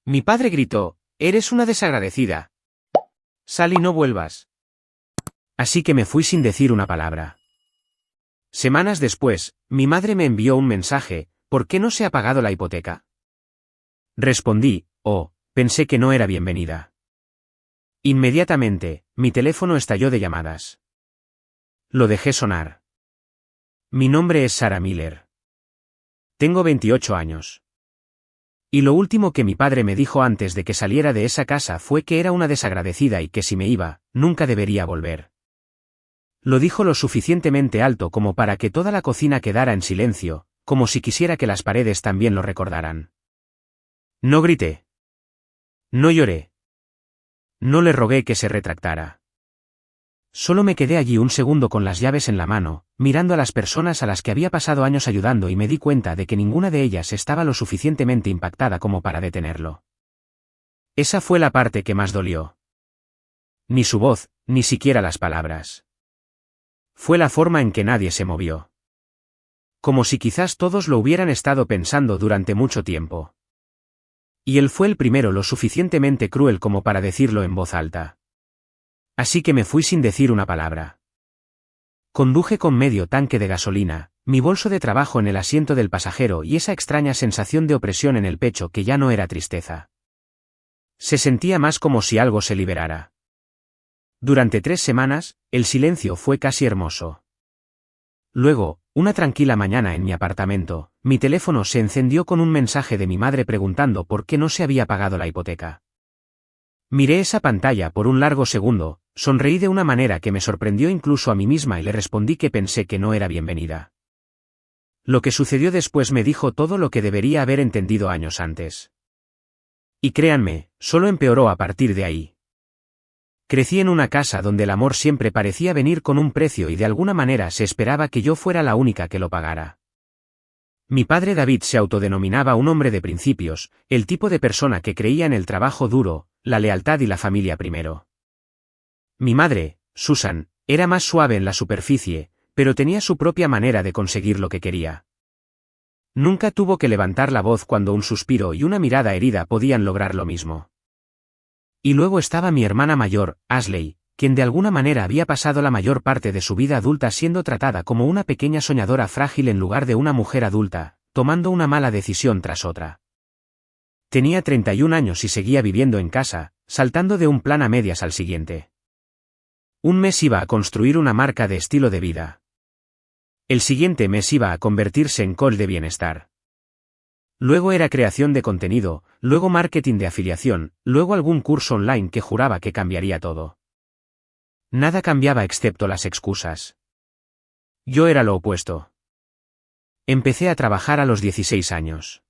Mi padre gritó, «Eres una desagradecida. Sal y no vuelvas». Así que me fui sin decir una palabra. Semanas después, mi madre me envió un mensaje, ¿por qué no se ha pagado la hipoteca? Respondí, oh, pensé que no era bienvenida. Inmediatamente, mi teléfono estalló de llamadas. Lo dejé sonar. Mi nombre es Sarah Miller. Tengo 28 años. Y lo último que mi padre me dijo antes de que saliera de esa casa fue que era una desagradecida y que si me iba, nunca debería volver. Lo dijo lo suficientemente alto como para que toda la cocina quedara en silencio, como si quisiera que las paredes también lo recordaran. No grité. No lloré. No le rogué que se retractara. Solo me quedé allí un segundo con las llaves en la mano, mirando a las personas a las que había pasado años ayudando y me di cuenta de que ninguna de ellas estaba lo suficientemente impactada como para detenerlo. Esa fue la parte que más dolió. Ni su voz, ni siquiera las palabras. Fue la forma en que nadie se movió. Como si quizás todos lo hubieran estado pensando durante mucho tiempo. Y él fue el primero lo suficientemente cruel como para decirlo en voz alta. Así que me fui sin decir una palabra. Conduje con medio tanque de gasolina, mi bolso de trabajo en el asiento del pasajero y esa extraña sensación de opresión en el pecho que ya no era tristeza. Se sentía más como si algo se liberara. Durante 3 semanas, el silencio fue casi hermoso. Luego, una tranquila mañana en mi apartamento, mi teléfono se encendió con un mensaje de mi madre preguntando por qué no se había pagado la hipoteca. Miré esa pantalla por un largo segundo, sonreí de una manera que me sorprendió incluso a mí misma y le respondí que pensé que no era bienvenida. Lo que sucedió después me dijo todo lo que debería haber entendido años antes. Y créanme, solo empeoró a partir de ahí. Crecí en una casa donde el amor siempre parecía venir con un precio y de alguna manera se esperaba que yo fuera la única que lo pagara. Mi padre David se autodenominaba un hombre de principios, el tipo de persona que creía en el trabajo duro, la lealtad y la familia primero. Mi madre, Susan, era más suave en la superficie, pero tenía su propia manera de conseguir lo que quería. Nunca tuvo que levantar la voz cuando un suspiro y una mirada herida podían lograr lo mismo. Y luego estaba mi hermana mayor, Ashley, quien de alguna manera había pasado la mayor parte de su vida adulta siendo tratada como una pequeña soñadora frágil en lugar de una mujer adulta, tomando una mala decisión tras otra. Tenía 31 años y seguía viviendo en casa, saltando de un plan a medias al siguiente. Un mes iba a construir una marca de estilo de vida. El siguiente mes iba a convertirse en coach de bienestar. Luego era creación de contenido, luego marketing de afiliación, luego algún curso online que juraba que cambiaría todo. Nada cambiaba excepto las excusas. Yo era lo opuesto. Empecé a trabajar a los 16 años.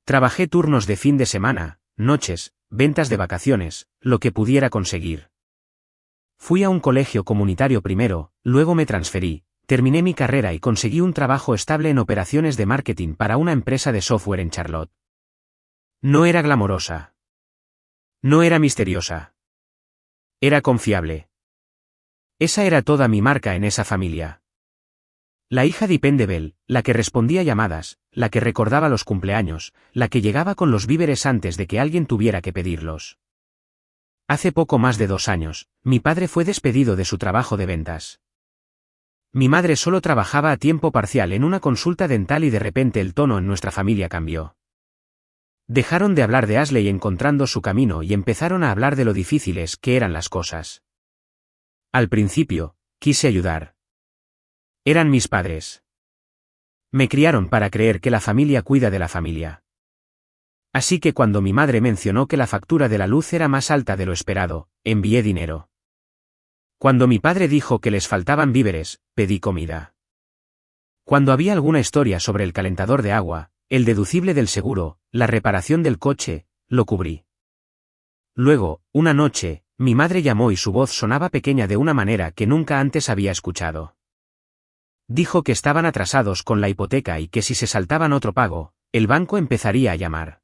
Trabajé turnos de fin de semana, noches, ventas de vacaciones, lo que pudiera conseguir. Fui a un colegio comunitario primero, luego me transferí, terminé mi carrera y conseguí un trabajo estable en operaciones de marketing para una empresa de software en Charlotte. No era glamorosa. No era misteriosa. Era confiable. Esa era toda mi marca en esa familia. La hija dependable, la que respondía llamadas, la que recordaba los cumpleaños, la que llegaba con los víveres antes de que alguien tuviera que pedirlos. Hace poco más de 2 años, mi padre fue despedido de su trabajo de ventas. Mi madre solo trabajaba a tiempo parcial en una consulta dental y de repente el tono en nuestra familia cambió. Dejaron de hablar de Ashley encontrando su camino y empezaron a hablar de lo difíciles que eran las cosas. Al principio, quise ayudar. Eran mis padres. Me criaron para creer que la familia cuida de la familia. Así que cuando mi madre mencionó que la factura de la luz era más alta de lo esperado, envié dinero. Cuando mi padre dijo que les faltaban víveres, pedí comida. Cuando había alguna historia sobre el calentador de agua, el deducible del seguro, la reparación del coche, lo cubrí. Luego, una noche, mi madre llamó y su voz sonaba pequeña de una manera que nunca antes había escuchado. Dijo que estaban atrasados con la hipoteca y que si se saltaban otro pago, el banco empezaría a llamar.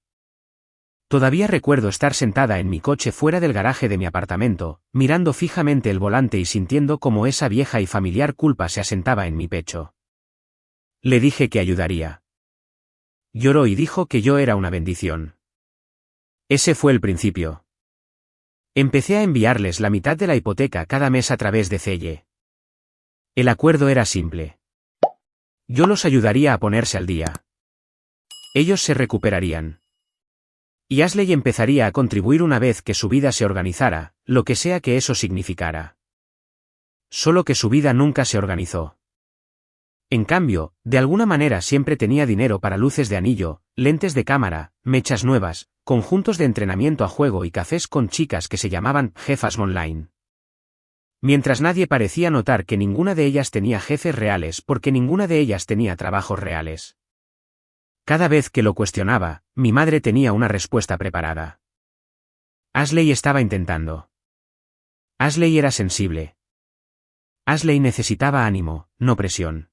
Todavía recuerdo estar sentada en mi coche fuera del garaje de mi apartamento, mirando fijamente el volante y sintiendo cómo esa vieja y familiar culpa se asentaba en mi pecho. Le dije que ayudaría. Lloró y dijo que yo era una bendición. Ese fue el principio. Empecé a enviarles la mitad de la hipoteca cada mes a través de Zelle. El acuerdo era simple. Yo los ayudaría a ponerse al día. Ellos se recuperarían. Y Ashley empezaría a contribuir una vez que su vida se organizara, lo que sea que eso significara. Solo que su vida nunca se organizó. En cambio, de alguna manera siempre tenía dinero para luces de anillo, lentes de cámara, mechas nuevas, conjuntos de entrenamiento a juego y cafés con chicas que se llamaban jefas online. Mientras nadie parecía notar que ninguna de ellas tenía jefes reales porque ninguna de ellas tenía trabajos reales. Cada vez que lo cuestionaba, mi madre tenía una respuesta preparada. Ashley estaba intentando. Ashley era sensible. Ashley necesitaba ánimo, no presión.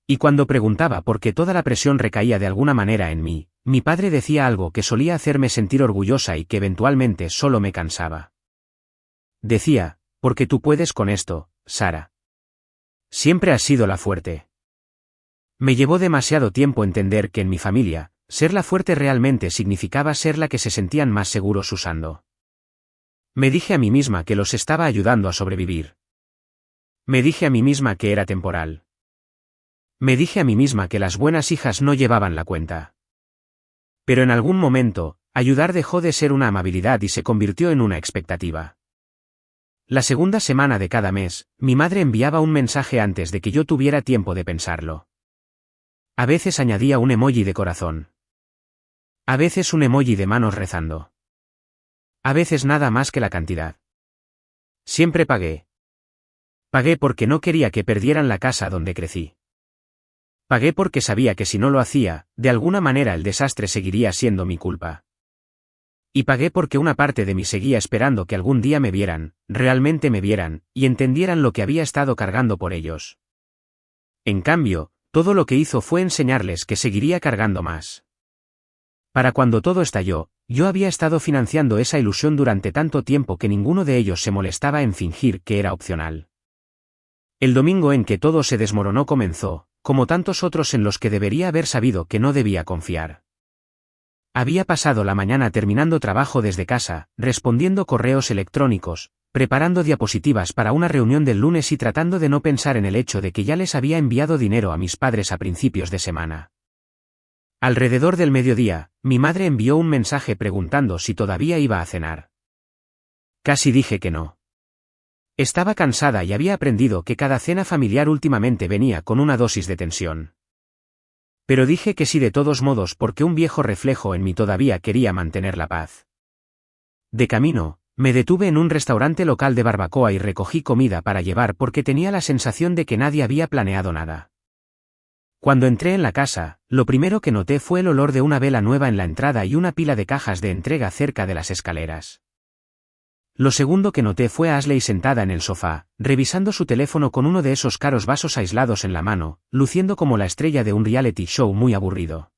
Y cuando preguntaba por qué toda la presión recaía de alguna manera en mí, mi padre decía algo que solía hacerme sentir orgullosa y que eventualmente solo me cansaba. Decía, porque tú puedes con esto, Sara. Siempre has sido la fuerte. Me llevó demasiado tiempo entender que en mi familia, ser la fuerte realmente significaba ser la que se sentían más seguros usando. Me dije a mí misma que los estaba ayudando a sobrevivir. Me dije a mí misma que era temporal. Me dije a mí misma que las buenas hijas no llevaban la cuenta. Pero en algún momento, ayudar dejó de ser una amabilidad y se convirtió en una expectativa. La segunda semana de cada mes, mi madre enviaba un mensaje antes de que yo tuviera tiempo de pensarlo. A veces añadía un emoji de corazón. A veces un emoji de manos rezando. A veces nada más que la cantidad. Siempre pagué. Pagué porque no quería que perdieran la casa donde crecí. Pagué porque sabía que si no lo hacía, de alguna manera el desastre seguiría siendo mi culpa. Y pagué porque una parte de mí seguía esperando que algún día me vieran, realmente me vieran, y entendieran lo que había estado cargando por ellos. En cambio, todo lo que hizo fue enseñarles que seguiría cargando más. Para cuando todo estalló, yo había estado financiando esa ilusión durante tanto tiempo que ninguno de ellos se molestaba en fingir que era opcional. El domingo en que todo se desmoronó comenzó, como tantos otros en los que debería haber sabido que no debía confiar. Había pasado la mañana terminando trabajo desde casa, respondiendo correos electrónicos, preparando diapositivas para una reunión del lunes y tratando de no pensar en el hecho de que ya les había enviado dinero a mis padres a principios de semana. Alrededor del mediodía, mi madre envió un mensaje preguntando si todavía iba a cenar. Casi dije que no. Estaba cansada y había aprendido que cada cena familiar últimamente venía con una dosis de tensión. Pero dije que sí de todos modos porque un viejo reflejo en mí todavía quería mantener la paz. De camino, me detuve en un restaurante local de barbacoa y recogí comida para llevar porque tenía la sensación de que nadie había planeado nada. Cuando entré en la casa, lo primero que noté fue el olor de una vela nueva en la entrada y una pila de cajas de entrega cerca de las escaleras. Lo segundo que noté fue a Ashley sentada en el sofá, revisando su teléfono con uno de esos caros vasos aislados en la mano, luciendo como la estrella de un reality show muy aburrido.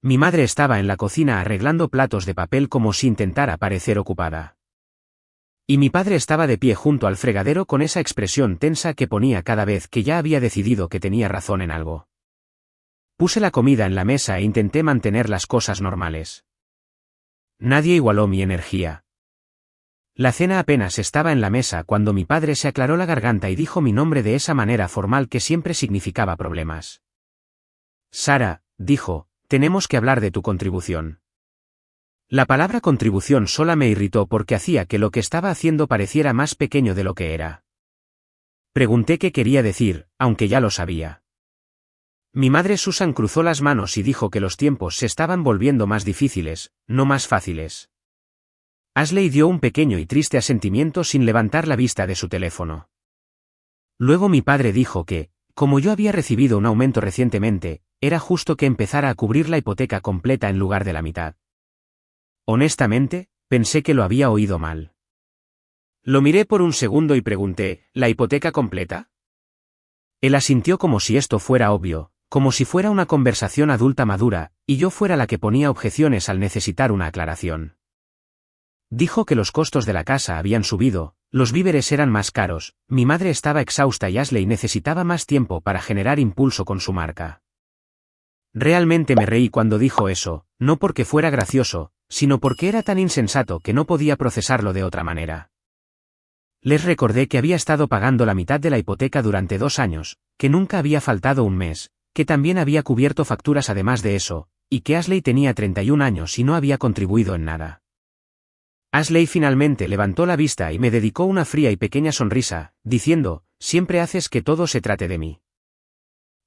Mi madre estaba en la cocina arreglando platos de papel como si intentara parecer ocupada. Y mi padre estaba de pie junto al fregadero con esa expresión tensa que ponía cada vez que ya había decidido que tenía razón en algo. Puse la comida en la mesa e intenté mantener las cosas normales. Nadie igualó mi energía. La cena apenas estaba en la mesa cuando mi padre se aclaró la garganta y dijo mi nombre de esa manera formal que siempre significaba problemas. Sara, dijo, tenemos que hablar de tu contribución. La palabra contribución sola me irritó porque hacía que lo que estaba haciendo pareciera más pequeño de lo que era. Pregunté qué quería decir, aunque ya lo sabía. Mi madre Susan cruzó las manos y dijo que los tiempos se estaban volviendo más difíciles, no más fáciles. Ashley dio un pequeño y triste asentimiento sin levantar la vista de su teléfono. Luego mi padre dijo que, como yo había recibido un aumento recientemente, era justo que empezara a cubrir la hipoteca completa en lugar de la mitad. Honestamente, pensé que lo había oído mal. Lo miré por un segundo y pregunté, ¿la hipoteca completa? Él asintió como si esto fuera obvio, como si fuera una conversación adulta madura, y yo fuera la que ponía objeciones al necesitar una aclaración. Dijo que los costos de la casa habían subido, los víveres eran más caros, mi madre estaba exhausta y Ashley necesitaba más tiempo para generar impulso con su marca. Realmente me reí cuando dijo eso, no porque fuera gracioso, sino porque era tan insensato que no podía procesarlo de otra manera. Les recordé que había estado pagando la mitad de la hipoteca durante 2 años, que nunca había faltado un mes, que también había cubierto facturas además de eso, y que Ashley tenía 31 años y no había contribuido en nada. Ashley finalmente levantó la vista y me dedicó una fría y pequeña sonrisa, diciendo, «Siempre haces que todo se trate de mí».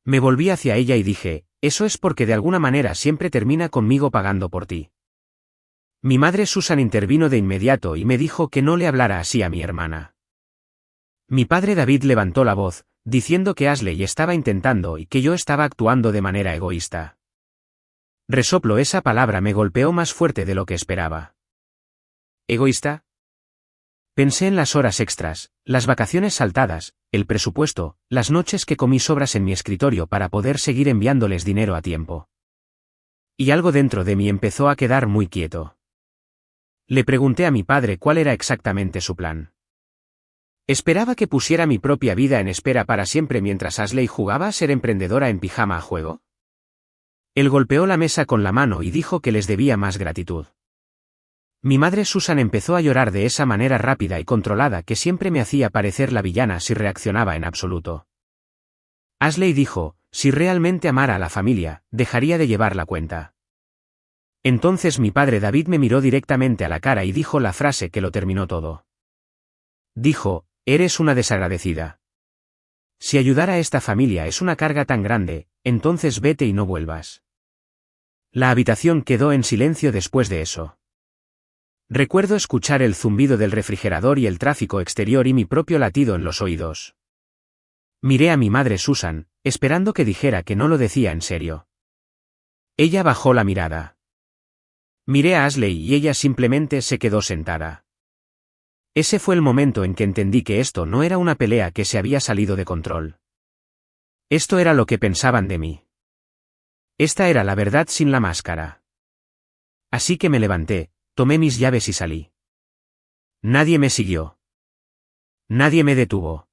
Me volví hacia ella y dije, «Eso es porque de alguna manera siempre termina conmigo pagando por ti». Mi madre Susan intervino de inmediato y me dijo que no le hablara así a mi hermana. Mi padre David levantó la voz, diciendo que Ashley estaba intentando y que yo estaba actuando de manera egoísta. Resoplo, esa palabra me golpeó más fuerte de lo que esperaba. ¿Egoísta? Pensé en las horas extras, las vacaciones saltadas, el presupuesto, las noches que comí sobras en mi escritorio para poder seguir enviándoles dinero a tiempo. Y algo dentro de mí empezó a quedar muy quieto. Le pregunté a mi padre cuál era exactamente su plan. ¿Esperaba que pusiera mi propia vida en espera para siempre mientras Ashley jugaba a ser emprendedora en pijama a juego? Él golpeó la mesa con la mano y dijo que les debía más gratitud. Mi madre Susan empezó a llorar de esa manera rápida y controlada que siempre me hacía parecer la villana si reaccionaba en absoluto. Ashley dijo, si realmente amara a la familia, dejaría de llevar la cuenta. Entonces mi padre David me miró directamente a la cara y dijo la frase que lo terminó todo. Dijo, eres una desagradecida. Si ayudar a esta familia es una carga tan grande, entonces vete y no vuelvas. La habitación quedó en silencio después de eso. Recuerdo escuchar el zumbido del refrigerador y el tráfico exterior y mi propio latido en los oídos. Miré a mi madre Susan, esperando que dijera que no lo decía en serio. Ella bajó la mirada. Miré a Ashley y ella simplemente se quedó sentada. Ese fue el momento en que entendí que esto no era una pelea que se había salido de control. Esto era lo que pensaban de mí. Esta era la verdad sin la máscara. Así que me levanté, tomé mis llaves y salí. Nadie me siguió. Nadie me detuvo.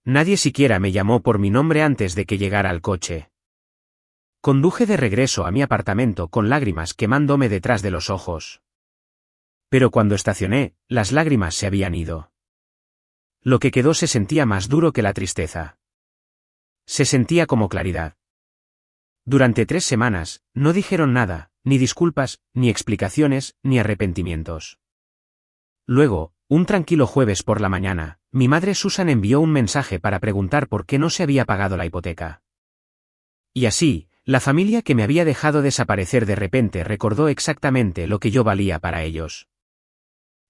Nadie siquiera me llamó por mi nombre antes de que llegara al coche. Conduje de regreso a mi apartamento con lágrimas quemándome detrás de los ojos. Pero cuando estacioné, las lágrimas se habían ido. Lo que quedó se sentía más duro que la tristeza. Se sentía como claridad. Durante 3 semanas, no dijeron nada, ni disculpas, ni explicaciones, ni arrepentimientos. Luego, un tranquilo jueves por la mañana, mi madre Susan envió un mensaje para preguntar por qué no se había pagado la hipoteca. Y así, la familia que me había dejado desaparecer de repente recordó exactamente lo que yo valía para ellos.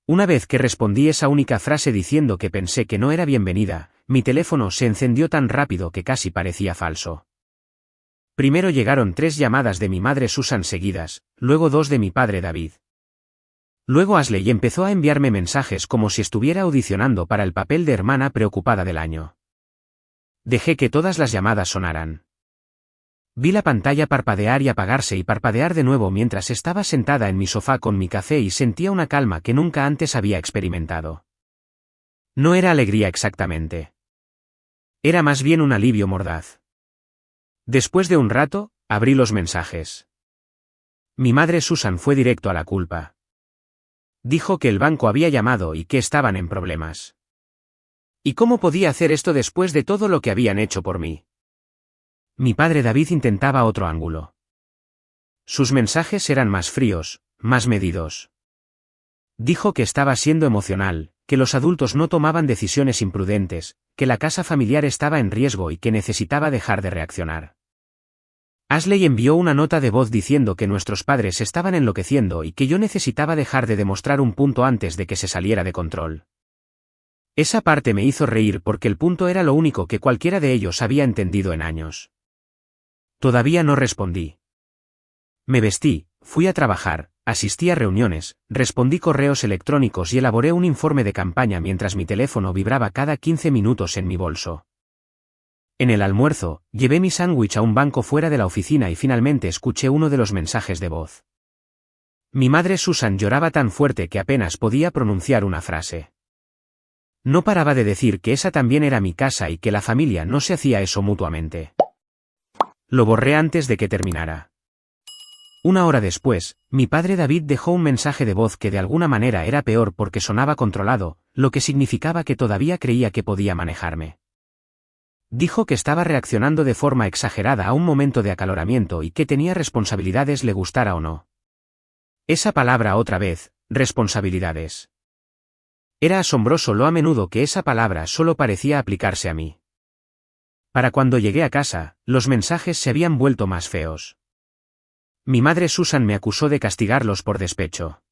Una vez que respondí esa única frase diciendo que pensé que no era bienvenida, mi teléfono se encendió tan rápido que casi parecía falso. Primero llegaron 3 llamadas de mi madre Susan seguidas, luego 2 de mi padre David. Luego Ashley empezó a enviarme mensajes como si estuviera audicionando para el papel de hermana preocupada del año. Dejé que todas las llamadas sonaran. Vi la pantalla parpadear y apagarse y parpadear de nuevo mientras estaba sentada en mi sofá con mi café y sentía una calma que nunca antes había experimentado. No era alegría exactamente. Era más bien un alivio mordaz. Después de un rato, abrí los mensajes. Mi madre Susan fue directo a la culpa. Dijo que el banco había llamado y que estaban en problemas. ¿Y cómo podía hacer esto después de todo lo que habían hecho por mí? Mi padre David intentaba otro ángulo. Sus mensajes eran más fríos, más medidos. Dijo que estaba siendo emocional, que los adultos no tomaban decisiones imprudentes, que la casa familiar estaba en riesgo y que necesitaba dejar de reaccionar. Ashley envió una nota de voz diciendo que nuestros padres estaban enloqueciendo y que yo necesitaba dejar de demostrar un punto antes de que se saliera de control. Esa parte me hizo reír porque el punto era lo único que cualquiera de ellos había entendido en años. Todavía no respondí. Me vestí, fui a trabajar, asistí a reuniones, respondí correos electrónicos y elaboré un informe de campaña mientras mi teléfono vibraba cada 15 minutos en mi bolso. En el almuerzo, llevé mi sándwich a un banco fuera de la oficina y finalmente escuché uno de los mensajes de voz. Mi madre Susan lloraba tan fuerte que apenas podía pronunciar una frase. No paraba de decir que esa también era mi casa y que la familia no se hacía eso mutuamente. Lo borré antes de que terminara. Una hora después, mi padre David dejó un mensaje de voz que de alguna manera era peor porque sonaba controlado, lo que significaba que todavía creía que podía manejarme. Dijo que estaba reaccionando de forma exagerada a un momento de acaloramiento y que tenía responsabilidades le gustara o no. Esa palabra otra vez, responsabilidades. Era asombroso lo a menudo que esa palabra solo parecía aplicarse a mí. Para cuando llegué a casa, los mensajes se habían vuelto más feos. Mi madre Susan me acusó de castigarlos por despecho.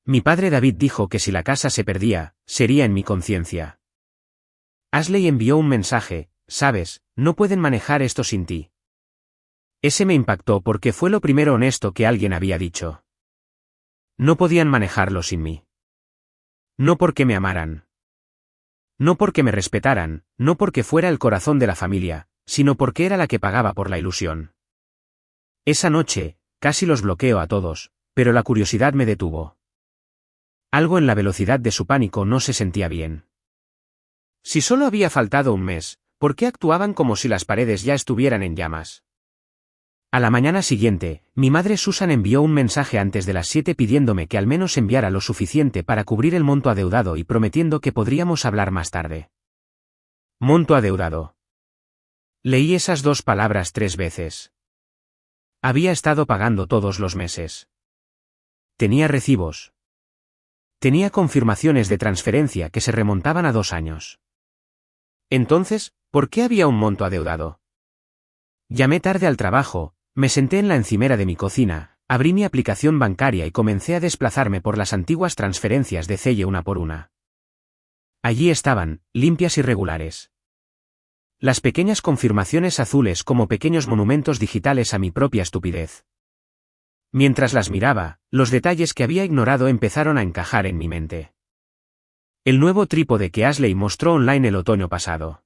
Mi padre David dijo que si la casa se perdía, sería en mi conciencia. Ashley envió un mensaje: sabes, no pueden manejar esto sin ti. Ese me impactó porque fue lo primero honesto que alguien había dicho. No podían manejarlo sin mí. No porque me amaran. No porque me respetaran, no porque fuera el corazón de la familia, sino porque era la que pagaba por la ilusión. Esa noche, casi los bloqueo a todos, pero la curiosidad me detuvo. Algo en la velocidad de su pánico no se sentía bien. Si solo había faltado un mes, ¿por qué actuaban como si las paredes ya estuvieran en llamas? A la mañana siguiente, mi madre Susan envió un mensaje antes de las 7 pidiéndome que al menos enviara lo suficiente para cubrir el monto adeudado y prometiendo que podríamos hablar más tarde. Monto adeudado. Leí esas dos palabras 3 veces. Había estado pagando todos los meses. Tenía recibos. Tenía confirmaciones de transferencia que se remontaban a 2 años. Entonces, ¿por qué había un monto adeudado? Llamé tarde al trabajo, me senté en la encimera de mi cocina, abrí mi aplicación bancaria y comencé a desplazarme por las antiguas transferencias de Celle una por una. Allí estaban, limpias y regulares. Las pequeñas confirmaciones azules como pequeños monumentos digitales a mi propia estupidez. Mientras las miraba, los detalles que había ignorado empezaron a encajar en mi mente. El nuevo trípode que Ashley mostró online el otoño pasado.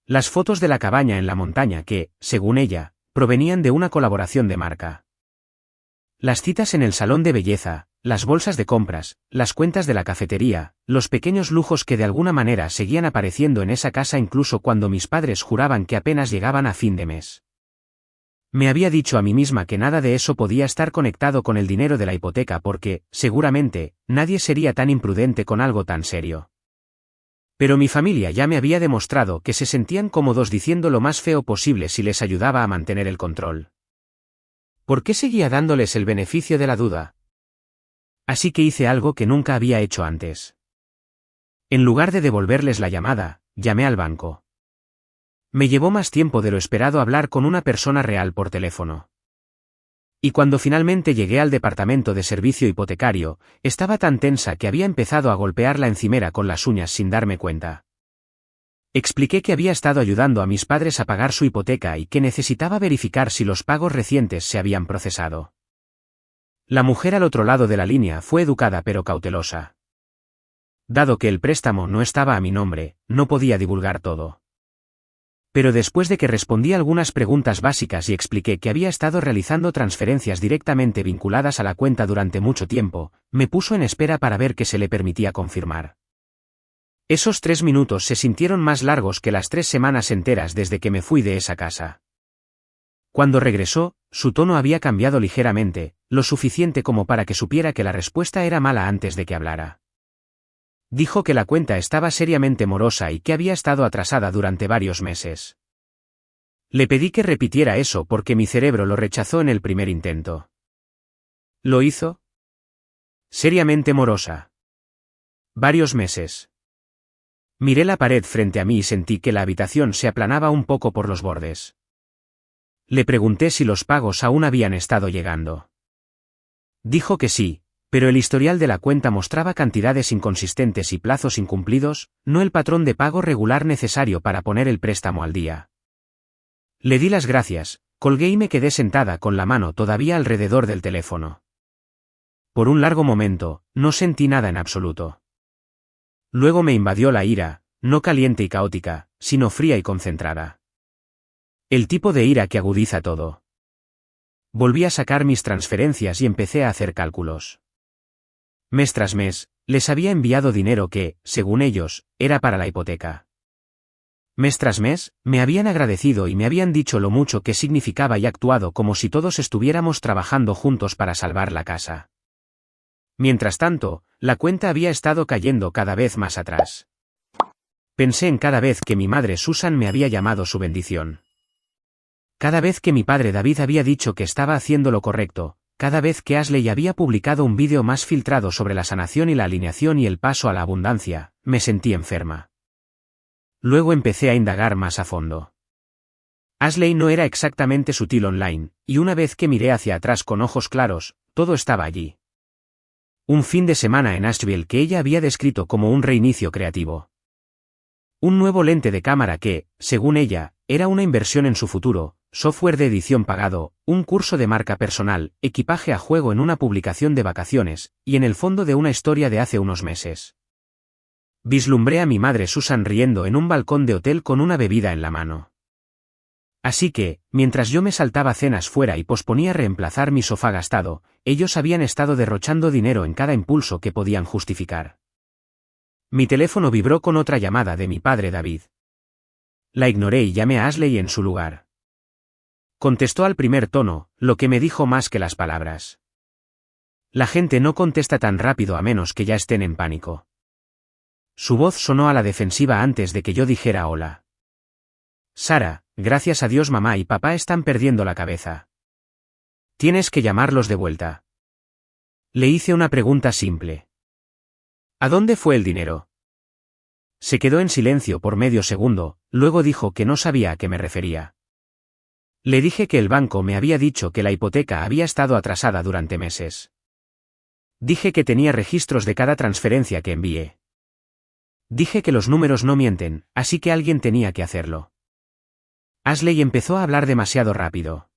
Las fotos de la cabaña en la montaña que, según ella, provenían de una colaboración de marca. Las citas en el salón de belleza, las bolsas de compras, las cuentas de la cafetería, los pequeños lujos que de alguna manera seguían apareciendo en esa casa incluso cuando mis padres juraban que apenas llegaban a fin de mes. Me había dicho a mí misma que nada de eso podía estar conectado con el dinero de la hipoteca porque, seguramente, nadie sería tan imprudente con algo tan serio. Pero mi familia ya me había demostrado que se sentían cómodos diciendo lo más feo posible si les ayudaba a mantener el control. ¿Por qué seguía dándoles el beneficio de la duda? Así que hice algo que nunca había hecho antes. En lugar de devolverles la llamada, llamé al banco. Me llevó más tiempo de lo esperado hablar con una persona real por teléfono. Y cuando finalmente llegué al departamento de servicio hipotecario, estaba tan tensa que había empezado a golpear la encimera con las uñas sin darme cuenta. Expliqué que había estado ayudando a mis padres a pagar su hipoteca y que necesitaba verificar si los pagos recientes se habían procesado. La mujer al otro lado de la línea fue educada pero cautelosa. Dado que el préstamo no estaba a mi nombre, no podía divulgar todo. Pero después de que respondí algunas preguntas básicas y expliqué que había estado realizando transferencias directamente vinculadas a la cuenta durante mucho tiempo, me puso en espera para ver qué se le permitía confirmar. Esos 3 minutos se sintieron más largos que las 3 semanas enteras desde que me fui de esa casa. Cuando regresó, su tono había cambiado ligeramente, lo suficiente como para que supiera que la respuesta era mala antes de que hablara. Dijo que la cuenta estaba seriamente morosa y que había estado atrasada durante varios meses. Le pedí que repitiera eso porque mi cerebro lo rechazó en el primer intento. ¿Lo hizo? Seriamente morosa. Varios meses. Miré la pared frente a mí y sentí que la habitación se aplanaba un poco por los bordes. Le pregunté si los pagos aún habían estado llegando. Dijo que sí. Pero el historial de la cuenta mostraba cantidades inconsistentes y plazos incumplidos, no el patrón de pago regular necesario para poner el préstamo al día. Le di las gracias, colgué y me quedé sentada con la mano todavía alrededor del teléfono. Por un largo momento, no sentí nada en absoluto. Luego me invadió la ira, no caliente y caótica, sino fría y concentrada. El tipo de ira que agudiza todo. Volví a sacar mis transferencias y empecé a hacer cálculos. Mes tras mes, les había enviado dinero que, según ellos, era para la hipoteca. Mes tras mes, me habían agradecido y me habían dicho lo mucho que significaba y actuado como si todos estuviéramos trabajando juntos para salvar la casa. Mientras tanto, la cuenta había estado cayendo cada vez más atrás. Pensé en cada vez que mi madre Susan me había llamado su bendición. Cada vez que mi padre David había dicho que estaba haciendo lo correcto, cada vez que Ashley había publicado un vídeo más filtrado sobre la sanación y la alineación y el paso a la abundancia, me sentí enferma. Luego empecé a indagar más a fondo. Ashley no era exactamente sutil online, y una vez que miré hacia atrás con ojos claros, todo estaba allí. Un fin de semana en Asheville que ella había descrito como un reinicio creativo. Un nuevo lente de cámara que, según ella, era una inversión en su futuro, software de edición pagado, un curso de marca personal, equipaje a juego en una publicación de vacaciones, y en el fondo de una historia de hace unos meses. Vislumbré a mi madre Susan riendo en un balcón de hotel con una bebida en la mano. Así que, mientras yo me saltaba cenas fuera y posponía reemplazar mi sofá gastado, ellos habían estado derrochando dinero en cada impulso que podían justificar. Mi teléfono vibró con otra llamada de mi padre David. La ignoré y llamé a Ashley en su lugar. Contestó al primer tono, lo que me dijo más que las palabras. La gente no contesta tan rápido a menos que ya estén en pánico. Su voz sonó a la defensiva antes de que yo dijera hola. Sara, gracias a Dios mamá y papá están perdiendo la cabeza. Tienes que llamarlos de vuelta. Le hice una pregunta simple. ¿A dónde fue el dinero? Se quedó en silencio por medio segundo, luego dijo que no sabía a qué me refería. Le dije que el banco me había dicho que la hipoteca había estado atrasada durante meses. Dije que tenía registros de cada transferencia que envié. Dije que los números no mienten, así que alguien tenía que hacerlo. Ashley empezó a hablar demasiado rápido.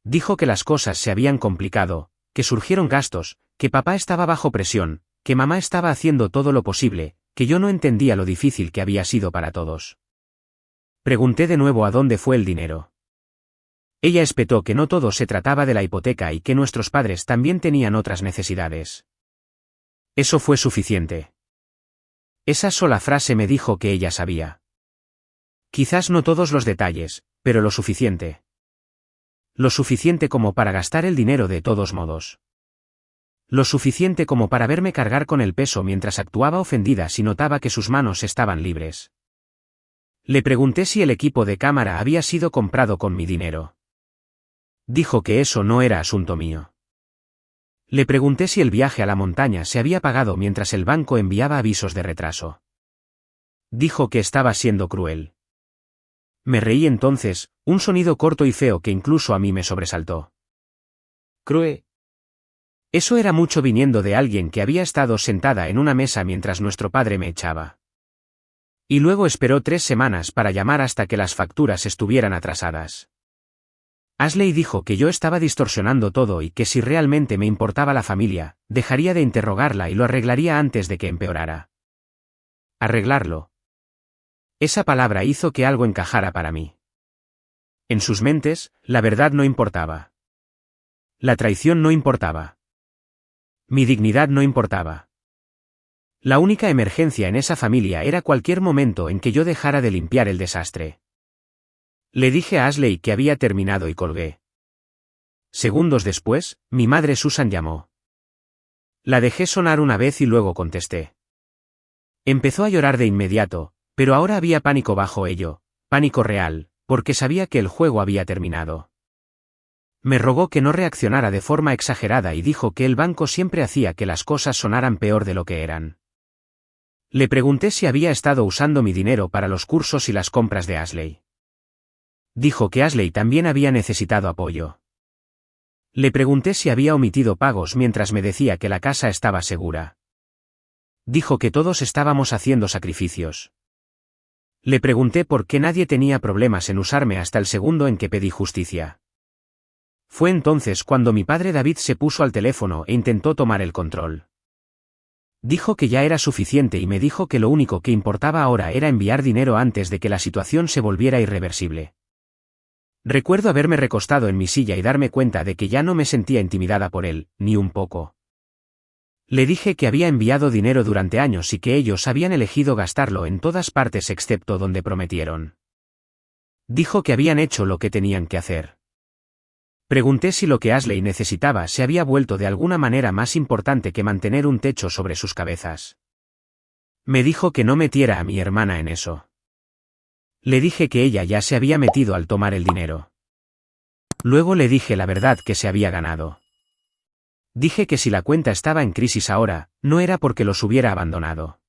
Dijo que las cosas se habían complicado, que surgieron gastos, que papá estaba bajo presión, que mamá estaba haciendo todo lo posible, que yo no entendía lo difícil que había sido para todos. Pregunté de nuevo a dónde fue el dinero. Ella espetó que no todo se trataba de la hipoteca y que nuestros padres también tenían otras necesidades. Eso fue suficiente. Esa sola frase me dijo que ella sabía. Quizás no todos los detalles, pero lo suficiente. Lo suficiente como para gastar el dinero de todos modos. Lo suficiente como para verme cargar con el peso mientras actuaba ofendida si notaba que sus manos estaban libres. Le pregunté si el equipo de cámara había sido comprado con mi dinero. Dijo que eso no era asunto mío. Le pregunté si el viaje a la montaña se había pagado mientras el banco enviaba avisos de retraso. Dijo que estaba siendo cruel. Me reí entonces, un sonido corto y feo que incluso a mí me sobresaltó. ¿Cruel? Eso era mucho viniendo de alguien que había estado sentada en una mesa mientras nuestro padre me echaba. Y luego esperó 3 semanas para llamar hasta que las facturas estuvieran atrasadas. Ashley dijo que yo estaba distorsionando todo y que si realmente me importaba la familia, dejaría de interrogarla y lo arreglaría antes de que empeorara. Arreglarlo. Esa palabra hizo que algo encajara para mí. En sus mentes, la verdad no importaba. La traición no importaba. Mi dignidad no importaba. La única emergencia en esa familia era cualquier momento en que yo dejara de limpiar el desastre. Le dije a Ashley que había terminado y colgué. Segundos después, mi madre Susan llamó. La dejé sonar una vez y luego contesté. Empezó a llorar de inmediato, pero ahora había pánico bajo ello, pánico real, porque sabía que el juego había terminado. Me rogó que no reaccionara de forma exagerada y dijo que el banco siempre hacía que las cosas sonaran peor de lo que eran. Le pregunté si había estado usando mi dinero para los cursos y las compras de Ashley. Dijo que Ashley también había necesitado apoyo. Le pregunté si había omitido pagos mientras me decía que la casa estaba segura. Dijo que todos estábamos haciendo sacrificios. Le pregunté por qué nadie tenía problemas en usarme hasta el segundo en que pedí justicia. Fue entonces cuando mi padre David se puso al teléfono e intentó tomar el control. Dijo que ya era suficiente y me dijo que lo único que importaba ahora era enviar dinero antes de que la situación se volviera irreversible. Recuerdo haberme recostado en mi silla y darme cuenta de que ya no me sentía intimidada por él, ni un poco. Le dije que había enviado dinero durante años y que ellos habían elegido gastarlo en todas partes excepto donde prometieron. Dijo que habían hecho lo que tenían que hacer. Pregunté si lo que Ashley necesitaba se había vuelto de alguna manera más importante que mantener un techo sobre sus cabezas. Me dijo que no metiera a mi hermana en eso. Le dije que ella ya se había metido al tomar el dinero. Luego le dije la verdad que se había ganado. Dije que si la cuenta estaba en crisis ahora, no era porque los hubiera abandonado.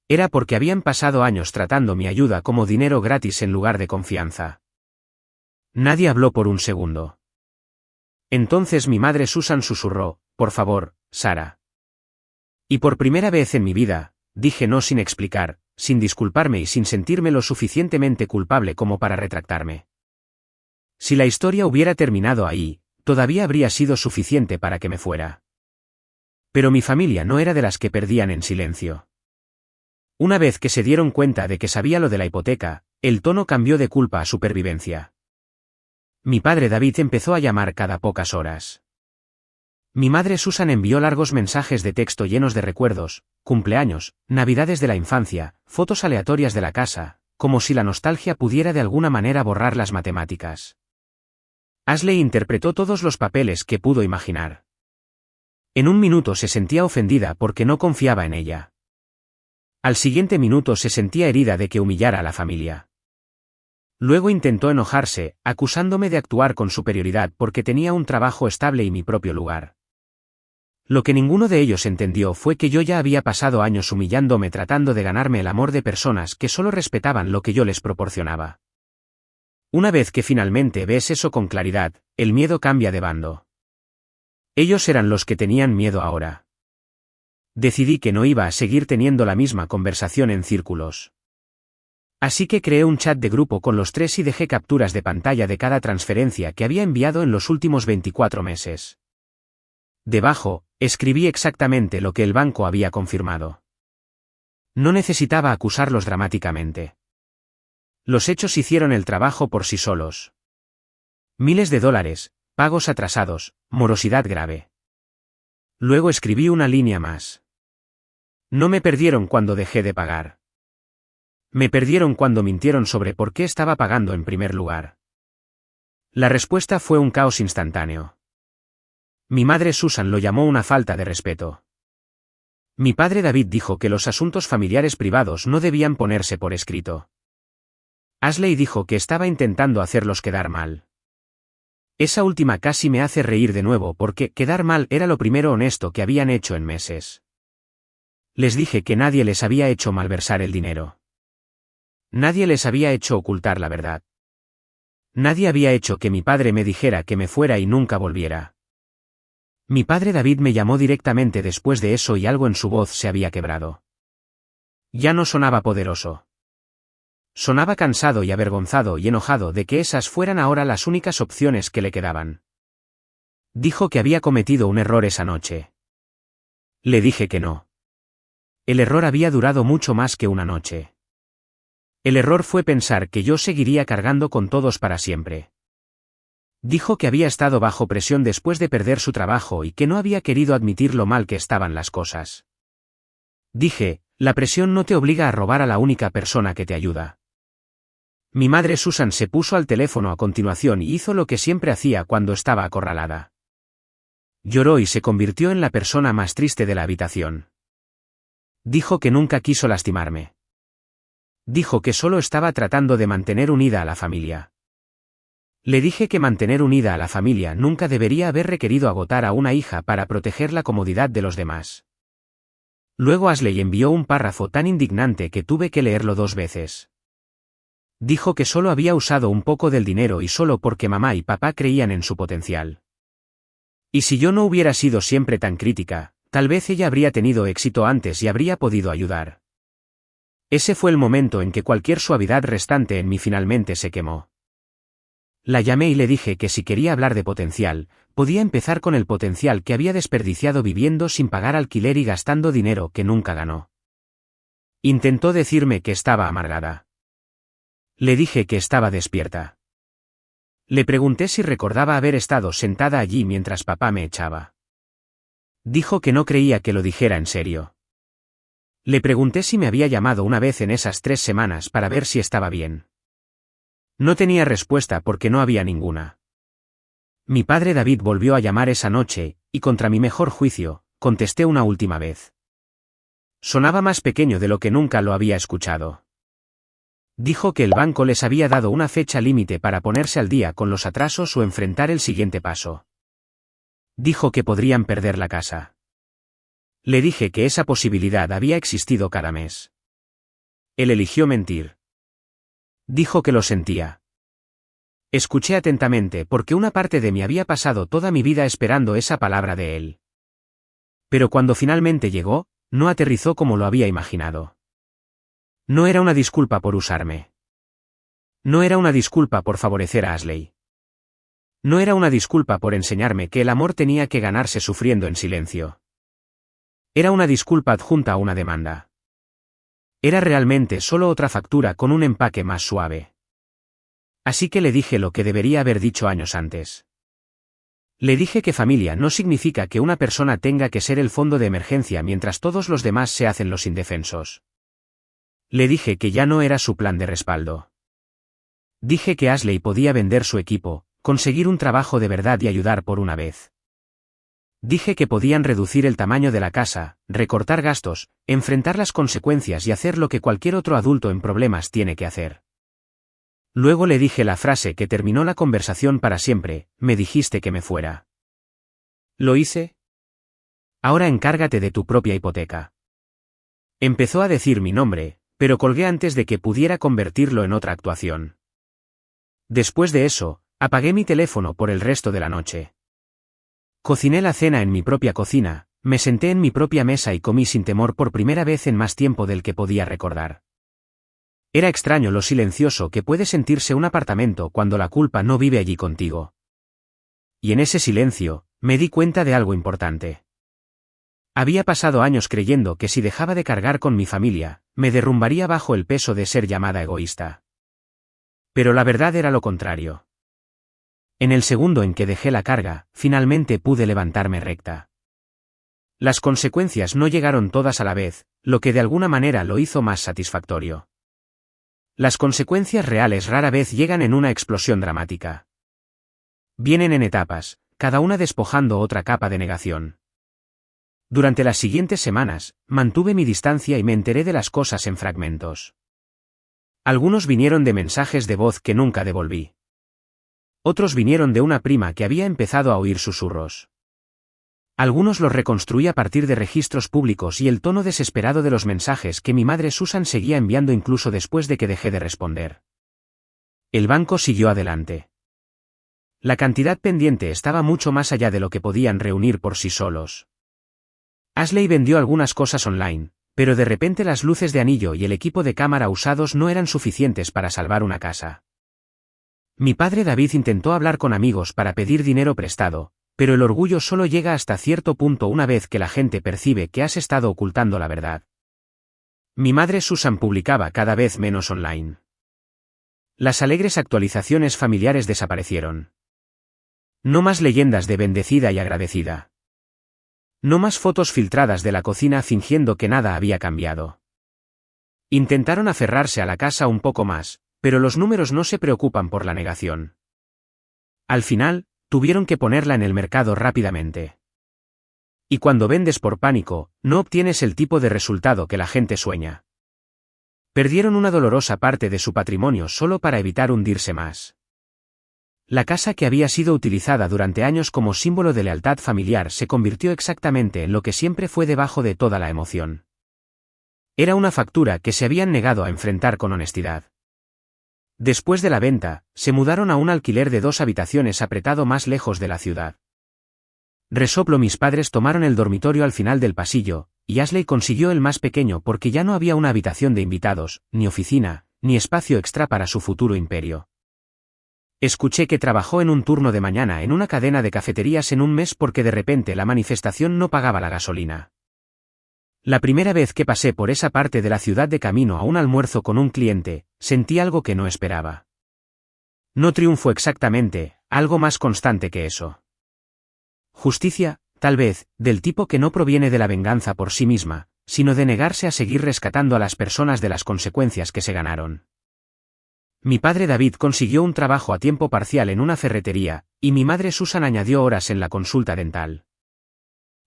Era porque habían pasado años tratando mi ayuda como dinero gratis en lugar de confianza. Nadie habló por un segundo. Entonces mi madre Susan susurró, «Por favor, Sara». Y por primera vez en mi vida, dije no sin explicar, sin disculparme y sin sentirme lo suficientemente culpable como para retractarme. Si la historia hubiera terminado ahí, todavía habría sido suficiente para que me fuera. Pero mi familia no era de las que perdían en silencio. Una vez que se dieron cuenta de que sabía lo de la hipoteca, el tono cambió de culpa a supervivencia. Mi padre David empezó a llamar cada pocas horas. Mi madre Susan envió largos mensajes de texto llenos de recuerdos, cumpleaños, navidades de la infancia, fotos aleatorias de la casa, como si la nostalgia pudiera de alguna manera borrar las matemáticas. Ashley interpretó todos los papeles que pudo imaginar. En un minuto se sentía ofendida porque no confiaba en ella. Al siguiente minuto se sentía herida de que humillara a la familia. Luego intentó enojarse, acusándome de actuar con superioridad porque tenía un trabajo estable y mi propio lugar. Lo que ninguno de ellos entendió fue que yo ya había pasado años humillándome tratando de ganarme el amor de personas que solo respetaban lo que yo les proporcionaba. Una vez que finalmente ves eso con claridad, el miedo cambia de bando. Ellos eran los que tenían miedo ahora. Decidí que no iba a seguir teniendo la misma conversación en círculos. Así que creé un chat de grupo con los tres y dejé capturas de pantalla de cada transferencia que había enviado en los últimos 24 meses. Debajo, escribí exactamente lo que el banco había confirmado. No necesitaba acusarlos dramáticamente. Los hechos hicieron el trabajo por sí solos. Miles de dólares, pagos atrasados, morosidad grave. Luego escribí una línea más. No me perdieron cuando dejé de pagar. Me perdieron cuando mintieron sobre por qué estaba pagando en primer lugar. La respuesta fue un caos instantáneo. Mi madre Susan lo llamó una falta de respeto. Mi padre David dijo que los asuntos familiares privados no debían ponerse por escrito. Ashley dijo que estaba intentando hacerlos quedar mal. Esa última casi me hace reír de nuevo porque quedar mal era lo primero honesto que habían hecho en meses. Les dije que nadie les había hecho malversar el dinero. Nadie les había hecho ocultar la verdad. Nadie había hecho que mi padre me dijera que me fuera y nunca volviera. Mi padre David me llamó directamente después de eso y algo en su voz se había quebrado. Ya no sonaba poderoso. Sonaba cansado y avergonzado y enojado de que esas fueran ahora las únicas opciones que le quedaban. Dijo que había cometido un error esa noche. Le dije que no. El error había durado mucho más que una noche. El error fue pensar que yo seguiría cargando con todos para siempre. Dijo que había estado bajo presión después de perder su trabajo y que no había querido admitir lo mal que estaban las cosas. Dije, la presión no te obliga a robar a la única persona que te ayuda. Mi madre Susan se puso al teléfono a continuación y hizo lo que siempre hacía cuando estaba acorralada. Lloró y se convirtió en la persona más triste de la habitación. Dijo que nunca quiso lastimarme. Dijo que solo estaba tratando de mantener unida a la familia. Le dije que mantener unida a la familia nunca debería haber requerido agotar a una hija para proteger la comodidad de los demás. Luego Ashley envió un párrafo tan indignante que tuve que leerlo 2 veces. Dijo que solo había usado un poco del dinero y solo porque mamá y papá creían en su potencial. Y si yo no hubiera sido siempre tan crítica, tal vez ella habría tenido éxito antes y habría podido ayudar. Ese fue el momento en que cualquier suavidad restante en mí finalmente se quemó. La llamé y le dije que si quería hablar de potencial, podía empezar con el potencial que había desperdiciado viviendo sin pagar alquiler y gastando dinero que nunca ganó. Intentó decirme que estaba amargada. Le dije que estaba despierta. Le pregunté si recordaba haber estado sentada allí mientras papá me echaba. Dijo que no creía que lo dijera en serio. Le pregunté si me había llamado una vez en esas 3 semanas para ver si estaba bien. No tenía respuesta porque no había ninguna. Mi padre David volvió a llamar esa noche, y contra mi mejor juicio, contesté una última vez. Sonaba más pequeño de lo que nunca lo había escuchado. Dijo que el banco les había dado una fecha límite para ponerse al día con los atrasos o enfrentar el siguiente paso. Dijo que podrían perder la casa. Le dije que esa posibilidad había existido cada mes. Él eligió mentir. Dijo que lo sentía. Escuché atentamente porque una parte de mí había pasado toda mi vida esperando esa palabra de él. Pero cuando finalmente llegó, no aterrizó como lo había imaginado. No era una disculpa por usarme. No era una disculpa por favorecer a Ashley. No era una disculpa por enseñarme que el amor tenía que ganarse sufriendo en silencio. Era una disculpa adjunta a una demanda. Era realmente solo otra factura con un empaque más suave. Así que le dije lo que debería haber dicho años antes. Le dije que familia no significa que una persona tenga que ser el fondo de emergencia mientras todos los demás se hacen los indefensos. Le dije que ya no era su plan de respaldo. Dije que Ashley podía vender su equipo, conseguir un trabajo de verdad y ayudar por una vez. Dije que podían reducir el tamaño de la casa, recortar gastos, enfrentar las consecuencias y hacer lo que cualquier otro adulto en problemas tiene que hacer. Luego le dije la frase que terminó la conversación para siempre: me dijiste que me fuera. ¿Lo hice? Ahora encárgate de tu propia hipoteca. Empezó a decir mi nombre, pero colgué antes de que pudiera convertirlo en otra actuación. Después de eso, apagué mi teléfono por el resto de la noche. Cociné la cena en mi propia cocina, me senté en mi propia mesa y comí sin temor por primera vez en más tiempo del que podía recordar. Era extraño lo silencioso que puede sentirse un apartamento cuando la culpa no vive allí contigo. Y en ese silencio, me di cuenta de algo importante. Había pasado años creyendo que si dejaba de cargar con mi familia, me derrumbaría bajo el peso de ser llamada egoísta. Pero la verdad era lo contrario. En el segundo en que dejé la carga, finalmente pude levantarme recta. Las consecuencias no llegaron todas a la vez, lo que de alguna manera lo hizo más satisfactorio. Las consecuencias reales rara vez llegan en una explosión dramática. Vienen en etapas, cada una despojando otra capa de negación. Durante las siguientes semanas, mantuve mi distancia y me enteré de las cosas en fragmentos. Algunos vinieron de mensajes de voz que nunca devolví. Otros vinieron de una prima que había empezado a oír susurros. Algunos los reconstruí a partir de registros públicos y el tono desesperado de los mensajes que mi madre Susan seguía enviando incluso después de que dejé de responder. El banco siguió adelante. La cantidad pendiente estaba mucho más allá de lo que podían reunir por sí solos. Ashley vendió algunas cosas online, pero de repente las luces de anillo y el equipo de cámara usados no eran suficientes para salvar una casa. Mi padre David intentó hablar con amigos para pedir dinero prestado, pero el orgullo solo llega hasta cierto punto una vez que la gente percibe que has estado ocultando la verdad. Mi madre Susan publicaba cada vez menos online. Las alegres actualizaciones familiares desaparecieron. No más leyendas de bendecida y agradecida. No más fotos filtradas de la cocina fingiendo que nada había cambiado. Intentaron aferrarse a la casa un poco más, pero los números no se preocupan por la negación. Al final, tuvieron que ponerla en el mercado rápidamente. Y cuando vendes por pánico, no obtienes el tipo de resultado que la gente sueña. Perdieron una dolorosa parte de su patrimonio solo para evitar hundirse más. La casa que había sido utilizada durante años como símbolo de lealtad familiar se convirtió exactamente en lo que siempre fue debajo de toda la emoción. Era una factura que se habían negado a enfrentar con honestidad. Después de la venta, se mudaron a un alquiler de 2 habitaciones apretado más lejos de la ciudad. Resoplo mis padres tomaron el dormitorio al final del pasillo, y Ashley consiguió el más pequeño porque ya no había una habitación de invitados, ni oficina, ni espacio extra para su futuro imperio. Escuché que trabajó en un turno de mañana en una cadena de cafeterías en un mes porque de repente la manifestación no pagaba la gasolina. La primera vez que pasé por esa parte de la ciudad de camino a un almuerzo con un cliente, sentí algo que no esperaba. No triunfo exactamente, algo más constante que eso. Justicia, tal vez, del tipo que no proviene de la venganza por sí misma, sino de negarse a seguir rescatando a las personas de las consecuencias que se ganaron. Mi padre David consiguió un trabajo a tiempo parcial en una ferretería, y mi madre Susan añadió horas en la consulta dental.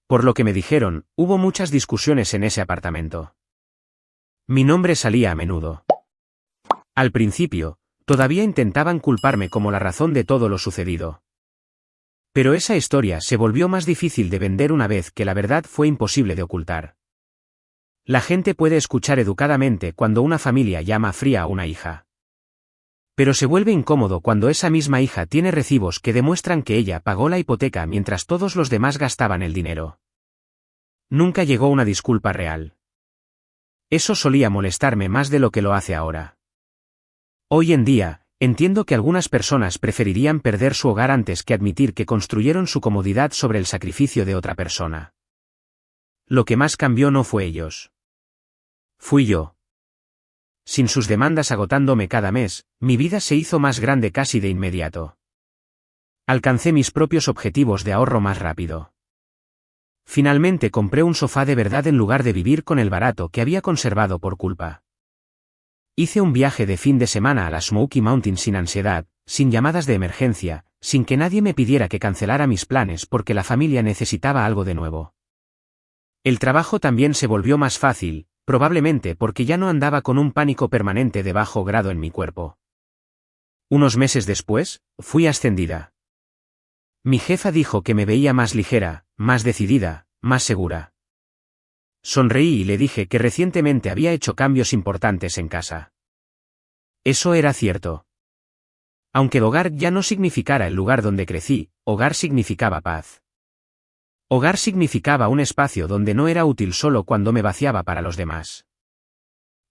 Por lo que me dijeron, hubo muchas discusiones en ese apartamento. Mi nombre salía a menudo. Al principio, todavía intentaban culparme como la razón de todo lo sucedido. Pero esa historia se volvió más difícil de vender una vez que la verdad fue imposible de ocultar. La gente puede escuchar educadamente cuando una familia llama fría a una hija. Pero se vuelve incómodo cuando esa misma hija tiene recibos que demuestran que ella pagó la hipoteca mientras todos los demás gastaban el dinero. Nunca llegó una disculpa real. Eso solía molestarme más de lo que lo hace ahora. Hoy en día, entiendo que algunas personas preferirían perder su hogar antes que admitir que construyeron su comodidad sobre el sacrificio de otra persona. Lo que más cambió no fue ellos. Fui yo. Sin sus demandas agotándome cada mes, mi vida se hizo más grande casi de inmediato. Alcancé mis propios objetivos de ahorro más rápido. Finalmente compré un sofá de verdad en lugar de vivir con el barato que había conservado por culpa. Hice un viaje de fin de semana a la Smoky Mountain sin ansiedad, sin llamadas de emergencia, sin que nadie me pidiera que cancelara mis planes porque la familia necesitaba algo de nuevo. El trabajo también se volvió más fácil, probablemente porque ya no andaba con un pánico permanente de bajo grado en mi cuerpo. Unos meses después, fui ascendida. Mi jefa dijo que me veía más ligera, más decidida, más segura. Sonreí y le dije que recientemente había hecho cambios importantes en casa. Eso era cierto. Aunque el hogar ya no significara el lugar donde crecí, hogar significaba paz. Hogar significaba un espacio donde no era útil solo cuando me vaciaba para los demás.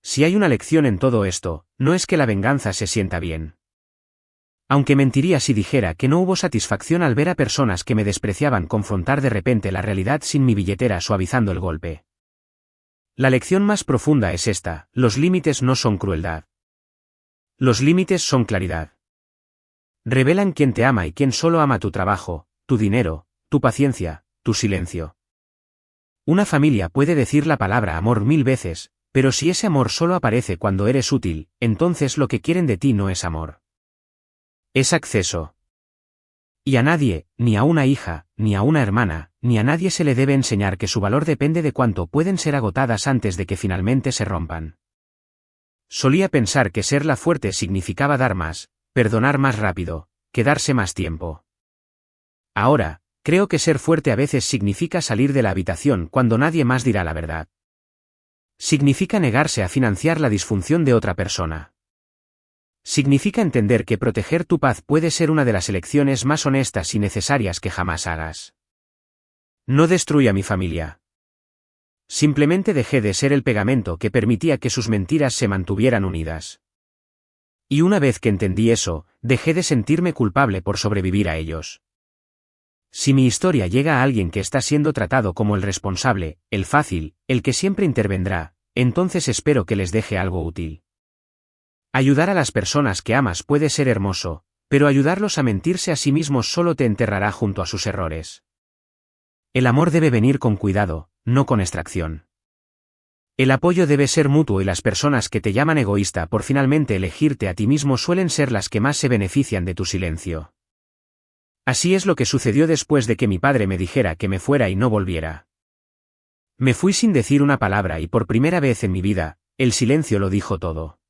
Si hay una lección en todo esto, no es que la venganza se sienta bien. Aunque mentiría si dijera que no hubo satisfacción al ver a personas que me despreciaban confrontar de repente la realidad sin mi billetera suavizando el golpe. La lección más profunda es esta: los límites no son crueldad. Los límites son claridad. Revelan quién te ama y quién solo ama tu trabajo, tu dinero, tu paciencia, tu silencio. Una familia puede decir la palabra amor 1000 veces, pero si ese amor solo aparece cuando eres útil, entonces lo que quieren de ti no es amor. Es acceso. Y a nadie, ni a una hija, ni a una hermana, ni a nadie se le debe enseñar que su valor depende de cuánto pueden ser agotadas antes de que finalmente se rompan. Solía pensar que ser la fuerte significaba dar más, perdonar más rápido, quedarse más tiempo. Ahora, creo que ser fuerte a veces significa salir de la habitación cuando nadie más dirá la verdad. Significa negarse a financiar la disfunción de otra persona. Significa entender que proteger tu paz puede ser una de las elecciones más honestas y necesarias que jamás hagas. No destruí a mi familia. Simplemente dejé de ser el pegamento que permitía que sus mentiras se mantuvieran unidas. Y una vez que entendí eso, dejé de sentirme culpable por sobrevivir a ellos. Si mi historia llega a alguien que está siendo tratado como el responsable, el fácil, el que siempre intervendrá, entonces espero que les deje algo útil. Ayudar a las personas que amas puede ser hermoso, pero ayudarlos a mentirse a sí mismos solo te enterrará junto a sus errores. El amor debe venir con cuidado, no con extracción. El apoyo debe ser mutuo y las personas que te llaman egoísta por finalmente elegirte a ti mismo suelen ser las que más se benefician de tu silencio. Así es lo que sucedió después de que mi padre me dijera que me fuera y no volviera. Me fui sin decir una palabra y por primera vez en mi vida, el silencio lo dijo todo.